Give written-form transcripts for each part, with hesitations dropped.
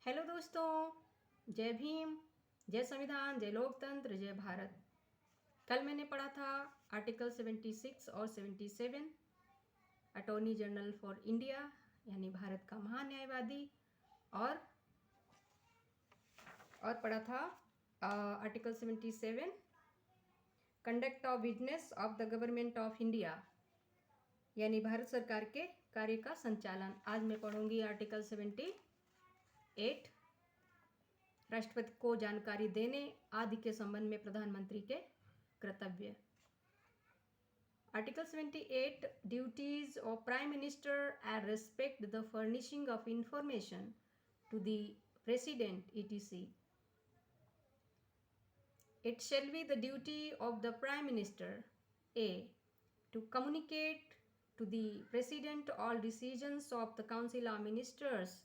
Hello दोस्तों, जय भीम, जय संविधान, जय लोकतंत्र, जय भारत। कल मैंने पढ़ा था आर्टिकल 76 और 77, अटॉर्नी जनरल फॉर इंडिया यानी भारत का महान्यायवादी, और पढ़ा था article 77, conduct of business of the government of India यानी भारत सरकार के कार्य का संचालन। आज मैं पढ़ूंगी आर्टिकल 78, राष्ट्रपति को जानकारी देने आदि के संबंध में प्रधानमंत्री के कर्तव्य। Article 78, duties of prime minister and respect the furnishing of information to the president etc. It shall be the duty of the Prime Minister A. to communicate to the President all decisions of the Council of Ministers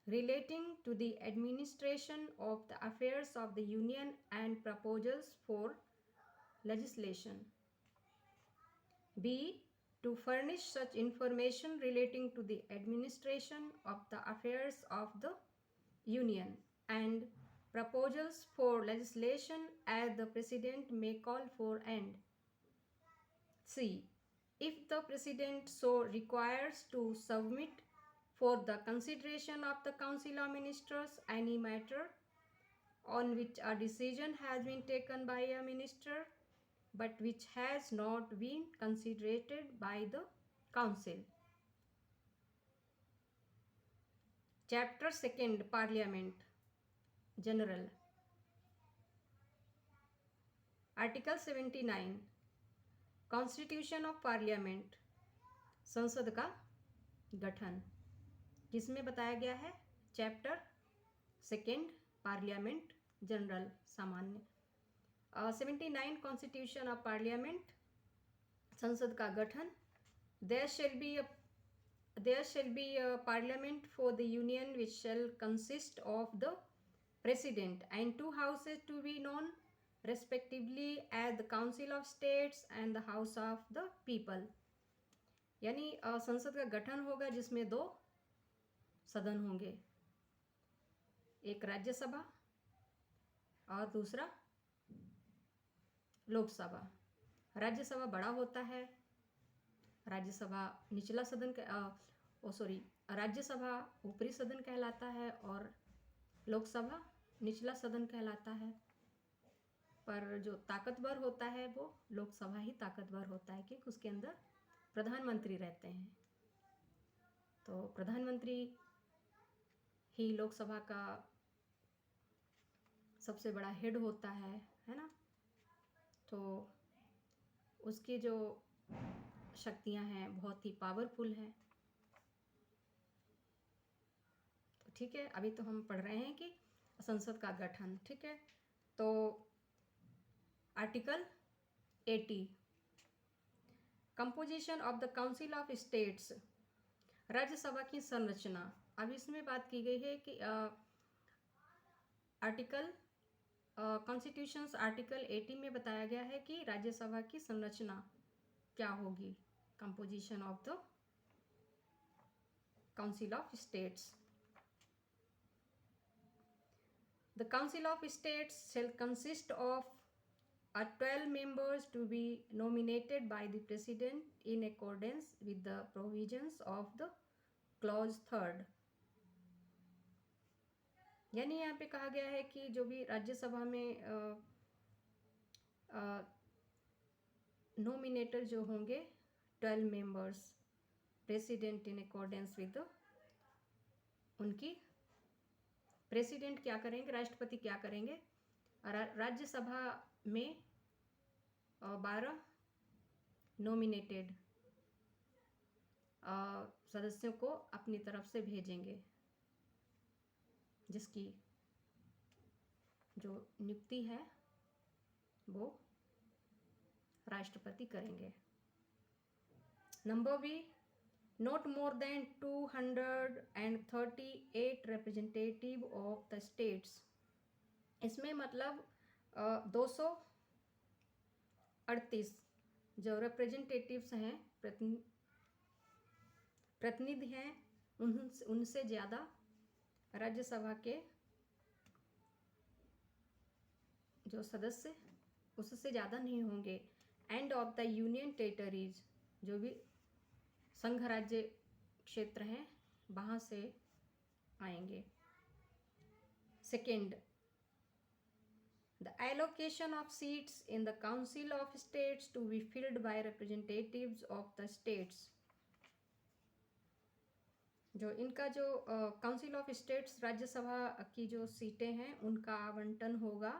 relating to the administration of the affairs of the Union and proposals for legislation. B. To furnish such information relating to the administration of the affairs of the Union and proposals for legislation as the President may call for, and C. If the President so requires, to submit for the consideration of the Council of Ministers any matter on which a decision has been taken by a minister but which has not been considered by the Council. Chapter 2, Parliament General. Article 79, Constitution of Parliament, संसद का गठन, जिसमें बताया गया है chapter 2, parliament general, सामान्य। 79, constitution of parliament, संसद का गठन। There shall be a parliament for the union which shall consist of the president and two houses to be known respectively as the Council of States and the House of the People। यानी संसद का गठन होगा जिसमें दो सदन होंगे, एक राज्यसभा और दूसरा लोकसभा। राज्यसभा बड़ा होता है, राज्यसभा निचला सदन राज्यसभा ऊपरी सदन कहलाता है और लोकसभा निचला सदन कहलाता है। पर जो ताकतवर होता है वो लोकसभा ही ताकतवर होता है क्योंकि उसके अंदर प्रधानमंत्री रहते हैं। तो प्रधानमंत्री ही लोकसभा का सबसे बड़ा हेड होता है ना। तो उसकी जो शक्तियां हैं बहुत ही पावरफुल हैं। तो ठीक है, अभी तो हम पढ़ रहे हैं कि संसद का गठन। ठीक है, तो article 80, composition of the council of states, Rajya Sabha की संरचना। अब इसमें बात की गई है कि आर्टिकल कॉन्स्टिट्यूशंस आर्टिकल 80 में बताया गया है कि राज्यसभा की संरचना क्या होगी, composition of the council of states. The Council of States shall consist of 12 members to be nominated by the President in accordance with the provisions of the Clause 3। यानी यहाँ पे कहा गया है कि जो भी राज्यसभा में नोमिनेटर जो होंगे 12 members, president in accordance with उनकी प्रेसिडेंट क्या करेंगे, राष्ट्रपति क्या करेंगे। राज्यसभा में 12 नोमिनेटेड सदस्यों को अपनी तरफ से भेजेंगे, जिसकी जो नियुक्ति है वो राष्ट्रपति करेंगे। Number B, not more than 238 representative of the states। इसमें मतलब 238 जो रिप्रेजेंटेटिव्स हैं, प्रतिनिधि हैं, उनसे ज़्यादा राज्यसभा के जो सदस्य उससे ज़्यादा नहीं होंगे। End of the union territories, जो भी संघ राज्य क्षेत्र हैं वहाँ से आएंगे। Second, the allocation of seats in the Council of States to be filled by representatives of the states। जो इनका जो काउंसिल ऑफ स्टेट्स राज्यसभा की जो सीटें हैं उनका आवंटन होगा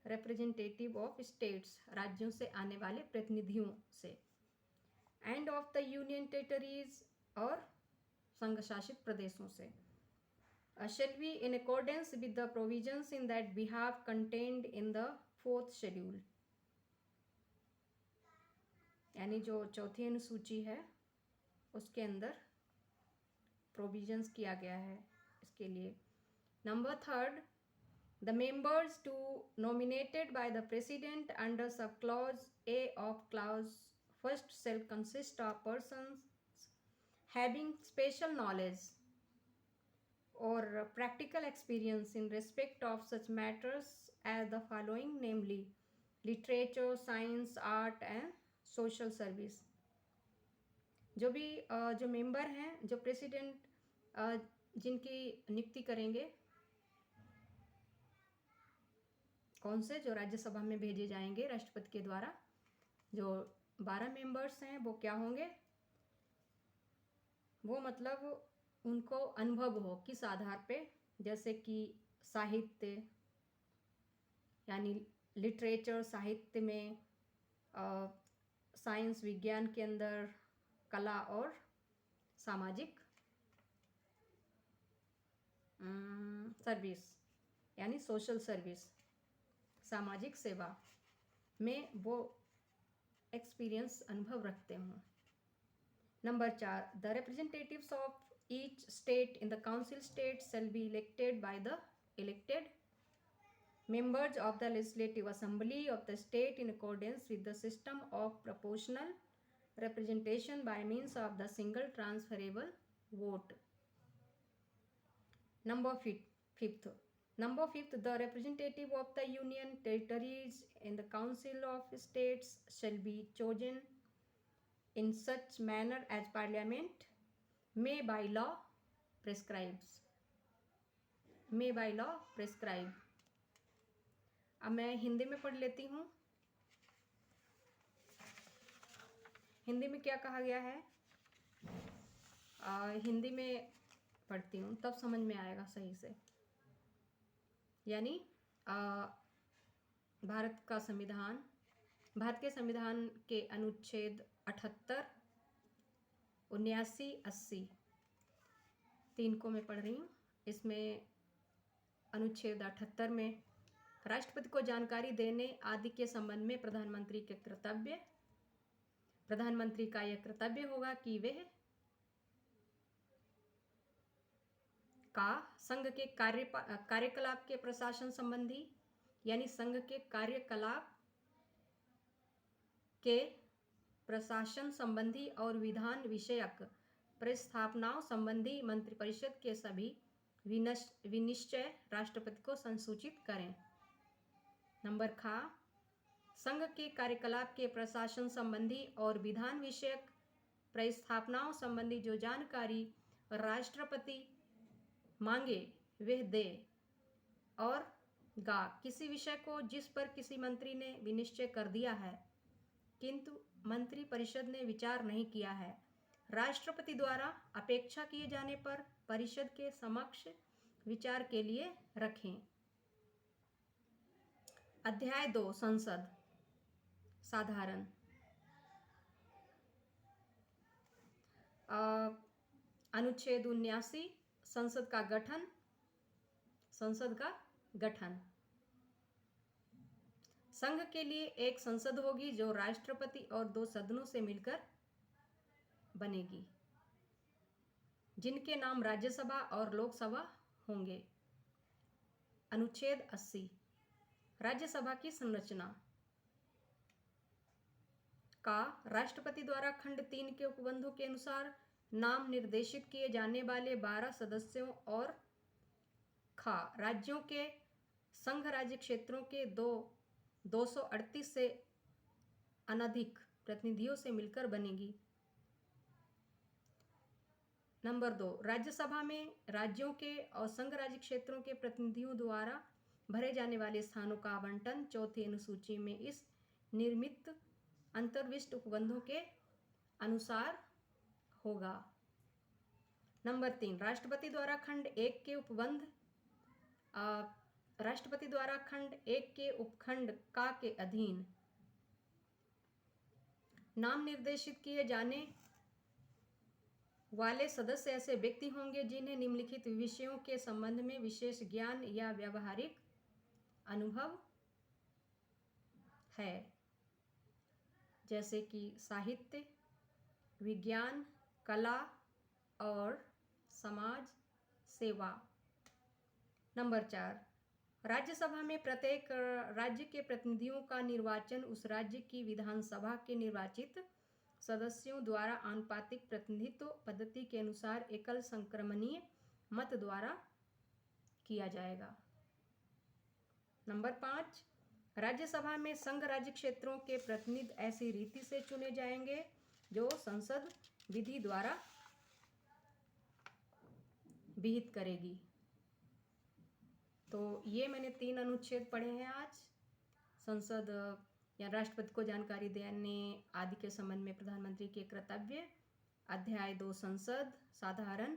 रिप्रेजेंटेटिव ऑफ स्टेट्स, राज्यों से आने वाले प्रतिनिधियों से। End of the union territories, और संघ शासित प्रदेशों से। Shall be in accordance with the provisions in that behalf contained in the 4th schedule। यानी जो चौथी अनुसूची है उसके अंदर प्रोविजंस किया गया है इसके लिए। Number 3, the members to nominated by the president under subclause A of clause 1st shall consist of persons having special knowledge or practical experience in respect of such matters as the following, namely literature, science, art and social service। जो भी जो member हैं, जो president जिनकी नियुक्ति करेंगे, कौन से, जो राज्यसभा में भेजे जाएंगे राष्ट्रपति के द्वारा, जो 12 मेंबर्स हैं वो क्या होंगे, वो मतलब उनको अनुभव हो किस आधार पे, जैसे कि साहित्य यानी लिटरेचर, साहित्य में, साइंस विज्ञान के अंदर, कला और सामाजिक सर्विस यानी सोशल सर्विस, सामाजिक सेवा में वो एक्सपीरियंस, अनुभव रखते हों। Number 4, the representatives of each state in the council state shall be elected by the elected members of the legislative assembly of the state in accordance with the system of proportional representation by means of the single transferable vote। Number 5, the representative of the union territories in the council of states shall be chosen in such manner as parliament may by law prescribes। may by law prescribe। अब मैं हिंदी में पढ़ लेती हूँ। हिंदी में क्या कहा गया है, हिंदी में पढ़ती हूँ तब समझ में आएगा सही से। यानी भारत के संविधान के अनुच्छेद 78, 79, 80 तीन को मैं पढ़ रही हूँ। इसमें अनुच्छेद 78 में राष्ट्रपति को जानकारी देने आदि के संबंध में प्रधानमंत्री का यह कर्तव्य होगा कि वह संघ के कार्यकलाप के प्रशासन संबंधी, यानी संघ के कार्यकलाप के प्रशासन संबंधी और विधान विषयक प्रस्तावनाओं संबंधी मंत्रिपरिषद के सभी विनिश्चय राष्ट्रपति को संसूचित करें। नंबर ख, संघ के कार्यकलाप के प्रशासन संबंधी और विधान विषयक प्रस्तावनाओं संबंधी जो जानकारी राष्ट्रपति मांगे वह दे। और गा, किसी विषय को जिस पर किसी मंत्री ने विनिश्चय कर दिया है किंतु मंत्री परिषद ने विचार नहीं किया है, राष्ट्रपति द्वारा अपेक्षा किए जाने पर परिषद के समक्ष विचार के लिए रखें। अध्याय 2, संसद साधारण। अनुच्छेद 79, संसद का गठन। संघ के लिए एक संसद होगी जो राष्ट्रपति और 2 सदनों से मिलकर बनेगी, जिनके नाम राज्यसभा और लोकसभा होंगे। अनुच्छेद 80, राज्यसभा की संरचना। का, राष्ट्रपति द्वारा खंड 3 के उपबंधों के अनुसार नाम निर्देशित किए जाने वाले 12 सदस्यों और खा राज्यों के संघ राज्य क्षेत्रों के 238 से अनधिक प्रतिनिधियों से मिलकर बनेगी। नंबर 2, राज्यसभा में राज्यों के और संघ राज्य क्षेत्रों के प्रतिनिधियों द्वारा भरे जाने वाले स्थानों का आवंटन चौथी अनुसूची में इस निर्मित अंतर्विष्ट उपबंधों के अनुसार होगा। नंबर 3, राष्ट्रपति द्वारा खंड 1 के उपबंध राष्ट्रपति द्वारा खंड 1 के उपखंड का के अधीन नाम निर्देशित किए जाने वाले सदस्य ऐसे व्यक्ति होंगे जिन्हें निम्नलिखित विषयों के संबंध में विशेष ज्ञान या व्यावहारिक अनुभव है, जैसे कि साहित्य, विज्ञान, कला और समाज सेवा। नंबर 4, राज्यसभा में प्रत्येक राज्य के प्रतिनिधियों का निर्वाचन उस राज्य की विधानसभा के निर्वाचित सदस्यों द्वारा आनुपातिक प्रतिनिधित्व पद्धति के अनुसार एकल संक्रमणीय मत द्वारा किया जाएगा। नंबर 5, राज्यसभा में संघ राज्य क्षेत्रों के प्रतिनिधि ऐसी रीति से चुने जाएंगे जो संसद विधि द्वारा विहित करेगी। तो ये मैंने 3 अनुच्छेद पढ़े हैं आज। संसद या राष्ट्रपति को जानकारी देने आदि के संबंध में प्रधानमंत्री के कर्तव्य, अध्याय 2 संसद साधारण,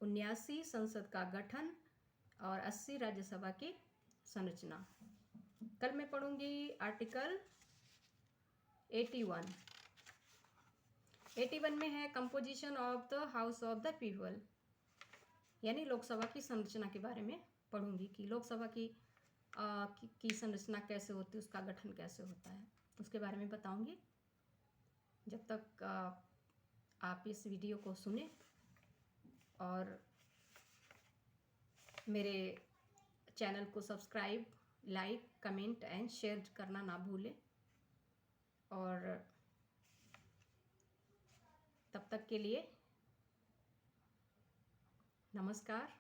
79 संसद का गठन और 80 राज्यसभा की संरचना। कल मैं पढ़ूंगी आर्टिकल 81। 81 में है composition of the house of the people, यानी लोकसभा की संरचना के बारे में पढ़ूंगी कि लोकसभा की संरचना कैसे होती है, उसका गठन कैसे होता है, उसके बारे में बताऊंगी। जब तक आप इस वीडियो को सुने और मेरे चैनल को subscribe, like, comment and share करना ना भूलें। और तब तक के लिए नमस्कार।